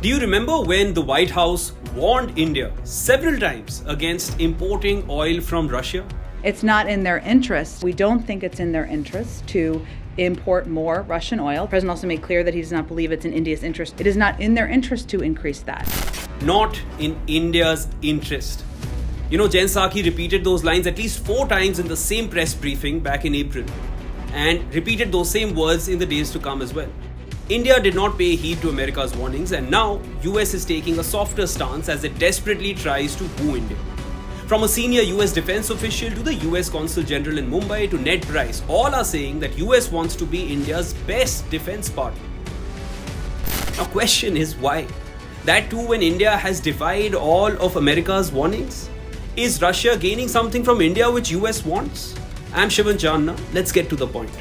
Do you remember when the White House warned India several times against importing oil from Russia? It's not in their interest. We don't think it's in their interest to import more Russian oil. The president also made clear that he does not believe it's in India's interest. It is not in their interest to increase that. Not in India's interest. You know, Jen Psaki repeated those lines at least 4 times in the same press briefing back in April, and repeated those same words in the days to come as well. India did not pay heed to America's warnings, and now US is taking a softer stance as it desperately tries to woo India. From a senior US defense official to the US Consul General in Mumbai to Ned Price, all are saying that US wants to be India's best defense partner. Now, question is why? That too when India has defied all of America's warnings? Is Russia gaining something from India which US wants? I'm Shivan Chanana. Let's get to the point.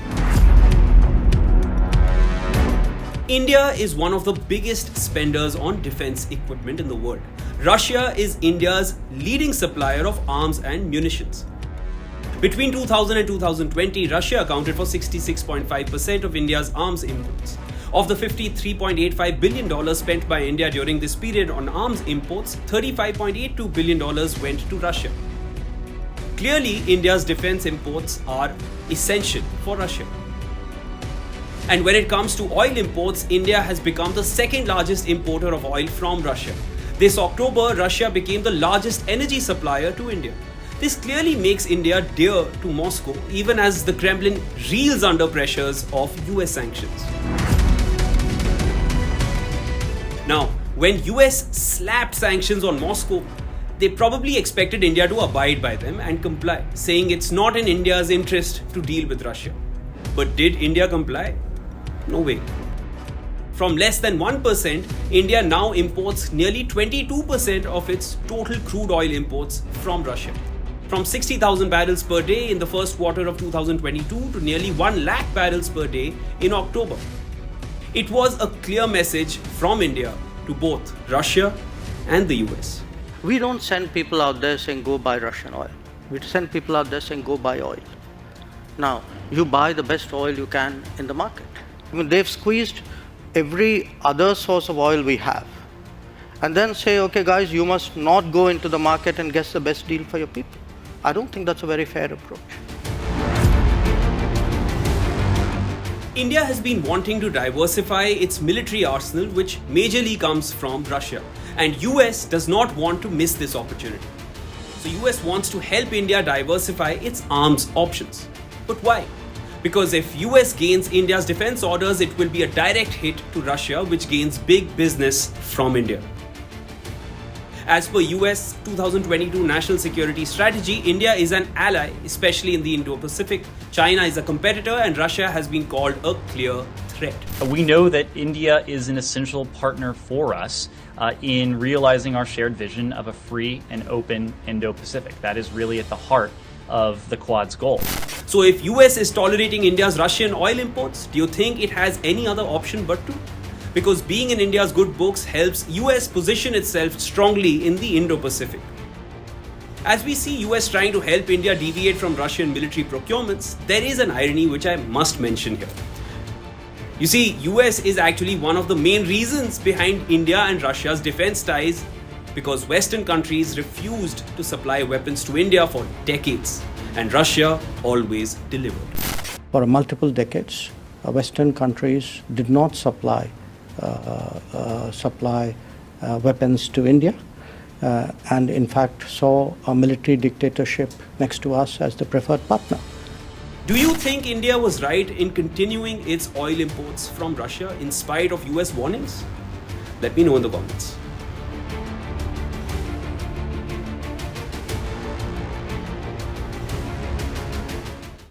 India is one of the biggest spenders on defense equipment in the world. Russia is India's leading supplier of arms and munitions. Between 2000 and 2020, Russia accounted for 66.5% of India's arms imports. Of the $53.85 billion spent by India during this period on arms imports, $35.82 billion went to Russia. Clearly, India's defense imports are essential for Russia. And when it comes to oil imports, India has become the second largest importer of oil from Russia. This October, Russia became the largest energy supplier to India. This clearly makes India dear to Moscow, even as the Kremlin reels under pressures of US sanctions. Now, when US slapped sanctions on Moscow, they probably expected India to abide by them and comply, saying it's not in India's interest to deal with Russia. But did India comply? No way. From less than 1%, India now imports nearly 22% of its total crude oil imports from Russia. From 60,000 barrels per day in the first quarter of 2022 to nearly 1 lakh barrels per day in October. It was a clear message from India to both Russia and the US. We don't send people out there saying go buy Russian oil. We send people out there saying go buy oil. Now, you buy the best oil you can in the market. I mean, they've squeezed every other source of oil we have and then say, okay guys, you must not go into the market and guess the best deal for your people. I don't think that's a very fair approach. India has been wanting to diversify its military arsenal, which majorly comes from Russia, and US does not want to miss this opportunity. So US wants to help India diversify its arms options. But why? Because if US gains India's defense orders, it will be a direct hit to Russia, which gains big business from India. As per US 2022 National Security Strategy, India is an ally, especially in the Indo-Pacific. China is a competitor, and Russia has been called a clear threat. We know that India is an essential partner for us in realizing our shared vision of a free and open Indo-Pacific. That is really at the heart of the Quad's goal. So if US is tolerating India's Russian oil imports, do you think it has any other option but to? Because being in India's good books helps US position itself strongly in the Indo-Pacific. As we see US trying to help India deviate from Russian military procurements, there is an irony which I must mention here. You see, US is actually one of the main reasons behind India and Russia's defense ties, because Western countries refused to supply weapons to India for decades, and Russia always delivered. For multiple decades, Western countries did not supply weapons to India, and in fact saw a military dictatorship next to us as the preferred partner. Do you think India was right in continuing its oil imports from Russia in spite of US warnings? Let me know in the comments.